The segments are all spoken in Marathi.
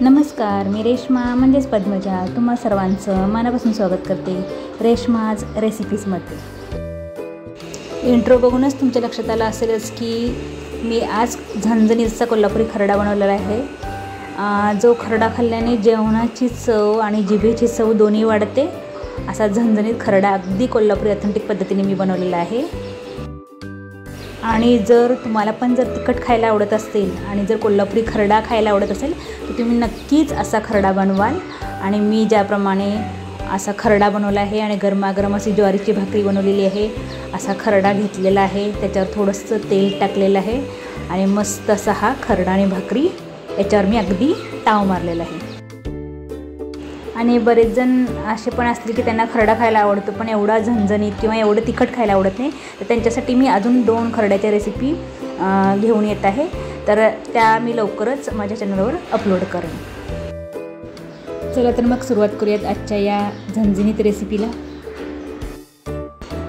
नमस्कार, मी रेश्मा म्हणजेच पद्मजा तुम्हा सर्वांचं मनापासून स्वागत करते रेश्माज रेसिपीजमध्ये। इंट्रो बघूनच तुमच्या लक्षात आलं असेलच की मी आज झणझणीतचा कोल्हापुरी खरडा बनवलेला आहे। जो खरडा खाल्ल्याने जेवणाची चव आणि जिभेची चव दोन्ही वाढते असा झणझणीत खरडा अगदी कोल्हापुरी ऑथेंटिक पद्धतीने मी बनवलेला आहे। आणि जर तुम्हाला पण जर तिखट खायला आवडत असेल आणि जर कोल्हापुरी खरडा खायला आवडत असेल तर तुम्ही नक्कीच असा खरडा बनवाल। आणि मी ज्याप्रमाणे असा खरडा बनवला आहे आणि गरमागरम अशी ज्वारीची भाकरी बनवलेली आहे, असा खरडा घेतलेला आहे, त्याच्यावर थोडंसं तेल टाकलेलं आहे आणि मस्त असा हा खरडा आणि भाकरी याच्यावर मी अगदी ताव मारलेला आहे। आणि बरेच जण असे पण असतील की त्यांना खरडा खायला आवडतो पण एवढा झणझणीत किंवा एवढं तिखट खायला आवडत नाही, तर त्यांच्यासाठी मी अजून 2 खरड्याच्या रेसिपी घेऊन येत आहे, तर त्या मी लवकरच माझ्या चॅनलवर अपलोड करेन। चला तर मग सुरुवात करूयात आजच्या या झणझणीत रेसिपीला।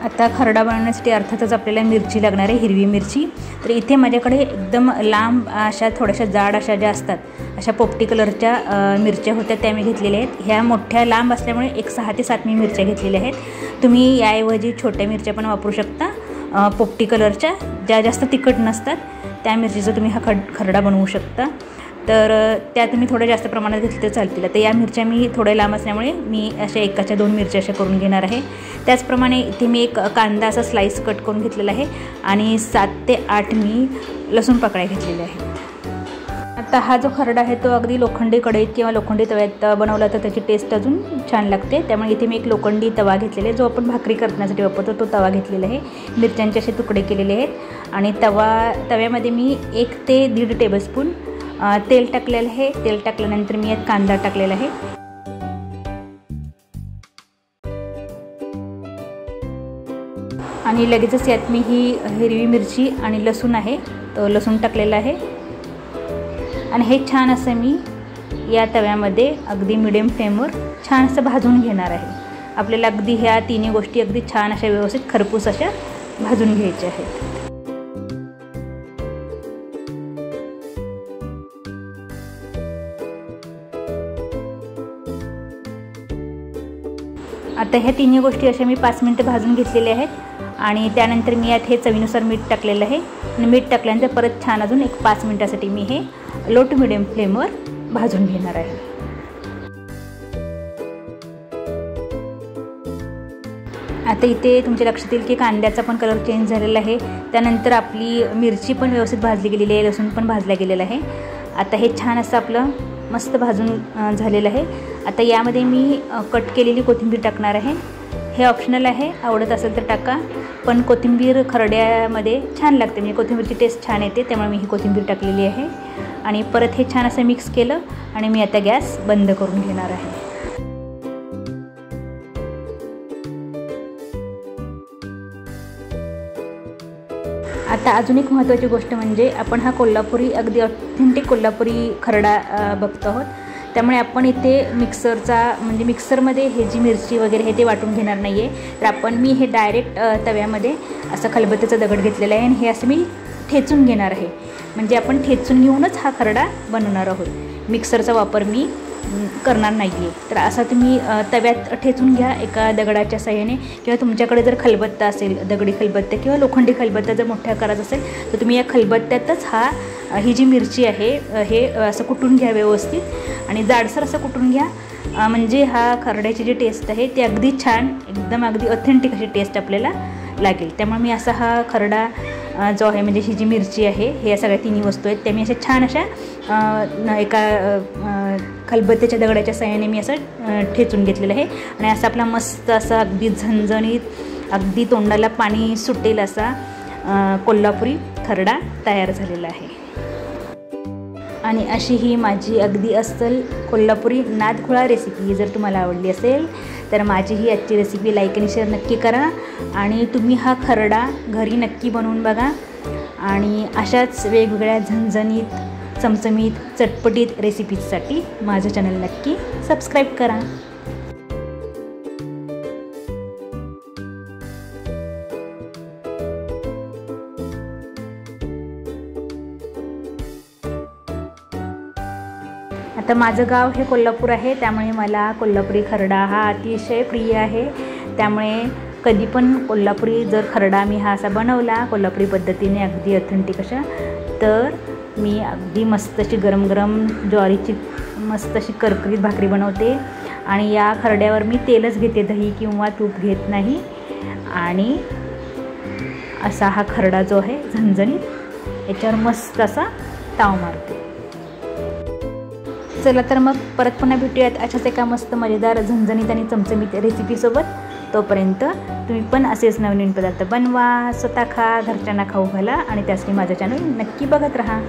आता खरडा बनवण्यासाठी अर्थातच आपल्याला मिरची लागणार आहे, हिरवी मिरची। तर इथे माझ्याकडे एकदम लांब अशा थोड्याशा जाड अशा ज्या असतात अशा पोपटी कलरच्या मिरच्या होत्या त्या मी घेतलेल्या आहेत। ह्या मोठ्या लांब असल्यामुळे एक 6 ते 7 मी मिरच्या घेतलेल्या आहेत। तुम्ही याऐवजी छोट्या मिरच्या पण वापरू शकता, पोपटी कलरच्या ज्या जास्त तिखट नसतात त्या मिरचीचा तुम्ही हा खरडा बनवू शकता। तर त्या तुम्ही थोड्या जास्त प्रमाणात घेतल्या तर चालतील। तर या मिरच्या मी थोड्या लांब असल्यामुळे मी अशा एकाच्या 2 मिरच्या अशा करून घेणार आहे। त्याचप्रमाणे इथे मी एक कांदा असा स्लाइस कट करून घेतलेला आहे आणि 7 ते 8 मी लसूण पाकळ्या घेतलेल्या आहेत। आता हा जो खरडा आहे तो अगदी लोखंडी कढईत किंवा लोखंडी तव्यात बनवला तर त्याची टेस्ट अजून छान लागते। त्यामुळे इथे मी एक लोखंडी तवा घेतलेला आहे, जो आपण भाकरी करण्यासाठी वापरतो तो तवा घेतलेला आहे। मिरच्यांचे असे तुकडे केलेले आहेत आणि तव्यामध्ये मी 1 ते 1.5 टेबलस्पून तेल टाकलेलं आहे। तेल टाकल्यानंतर मी यात कांदा टाकलेला आहे आणि लगेचच यात मी ही हिरवी मिरची आणि लसूण आहे तो लसूण टाकलेला आहे आणि हे छान असं मी या तव्यामध्ये अगदी मिडियम फ्लेमवर छान असं भाजून घेणार आहे। आपल्याला अगदी ह्या तिन्ही गोष्टी अगदी छान अशा व्यवस्थित खरपूस अशा भाजून घ्यायच्या आहेत। आता ह्या तिन्ही गोष्टी अशा मी 5 मिनिटं भाजून घेतलेल्या आहेत आणि त्यानंतर मी यात हे चवीनुसार मीठ टाकलेलं आहे आणि मीठ टाकल्यानंतर परत छान अजून एक 5 मिनिटासाठी मी हे लो टू मिडियम फ्लेमवर भाजून घेणार आहे। आता इथे तुमच्या लक्षात येईल की कांद्याचा पण कलर चेंज झालेला आहे, त्यानंतर आपली मिरची पण व्यवस्थित भाजली गेलेली आहे, लसूण पण भाजला गेलेला आहे। आता हे छान असं आपलं मस्त भाजून झालेलं आहे। आता यामध्ये मी कट केलेली कोथिंबीर टाकणार आहे। हे ऑप्शनल आहे, आवडत असेल तर टाका, पण कोथिंबीर खरड्यामध्ये छान लागते, म्हणजे कोथिंबीरची टेस्ट छान येते, त्यामुळे मी ही कोथिंबीर टाकलेली आहे आणि परत हे छान असं मिक्स केलं आणि मी आता गॅस बंद करून घेणार आहे। आता अजून एक महत्त्वाची गोष्ट म्हणजे आपण हा कोल्हापुरी अगदी ऑथेंटिक कोल्हापुरी खरडा बघतो आहोत, त्यामुळे आपण इथे मिक्सरमध्ये हे जी मिरची वगैरे हे ते वाटून घेणार नाही आहे। तर मी हे डायरेक्ट तव्यामध्ये असं खलबत्त्याचा दगड घेतलेला आहे आणि हे असं मी ठेचून घेणार आहे, म्हणजे आपण ठेचून घेऊनच हा खरडा बनवणार आहोत। मिक्सरचा वापर मी करणार नाही आहे। तर असा तुम्ही तव्यात ठेचून घ्या एका दगडाच्या साहाय्याने, किंवा तुमच्याकडे जर खलबत्ता असेल, दगडी खलबत्ता किंवा लोखंडी खलबत्ता जर मोठ्या आकाराचा असेल तर तुम्ही या खलबत्त्यातच ही जी मिरची आहे हे असं कुटून घ्या व्यवस्थित आणि जाडसर असं कुटून घ्या, म्हणजे हा खरड्याची जी टेस्ट आहे ती अगदी छान एकदम अगदी ऑथेंटिक अशी टेस्ट आपल्याला लागेल। त्यामुळे मी असा हा खरडा जो आहे, म्हणजे ही जी मिरची आहे, हे या सगळ्या तिन्ही वस्तू आहेत त्या मी अशा छान अशा एका खलबत्त्याच्या दगडाच्या साहाय्याने मी असं ठेचून घेतलेलं आहे आणि असा आपला मस्त असा अगदी झणझणीत अगदी तोंडाला पाणी सुटेल असा कोल्हापुरी खरडा तयार झालेला आहे। आणि अशी ही माझी अगदी अस्सल कोल्हापुरी नादखुळा रेसिपी जर तुम्हाला आवडली असेल तर माझी ही आजची रेसिपी लाईक आणि शेअर नक्की करा आणि तुम्ही हा खरडा घरी नक्की बनवून बघा आणि अशाच वेगवेगळ्या झणझणीत चमचमीत चटपटीत रेसिपीजसाठी माझं चॅनल नक्की सबस्क्राईब करा। आता माझं गाव हे कोल्हापूर आहे, त्यामुळे मला कोल्हापुरी खरडा हा अतिशय प्रिय आहे. त्यामुळे कधी पण कोल्हापुरी जर खरडा मी हा असा बनवला कोल्हापुरी पद्धतीने अगदी ऑथेंटिक अशा, तर मी अगदी मस्त अशी गरम गरम ज्वारीची मस्त अशी करकरीत भाकरी बनवते. आणि या खरड्यावर मी तेलच घेते, दही किंवा तूप घेत नाही. आणि असा हा खरडा जो आहे झणझणीत याच्यावर मस्त असा ताव मारते. चला तर मग परत पुन्हा भेटूयात अशाच एका मस्त मजेदार झणझणीत आणि चमचमीत रेसिपीसोबत. तोपर्यंत तुम्ही पण असेच नवीन पदार्थ बनवा, स्वतः खा, घरच्यांना खाऊ घाला आणि त्यासाठी माझं चॅनल नक्की बघत राहा.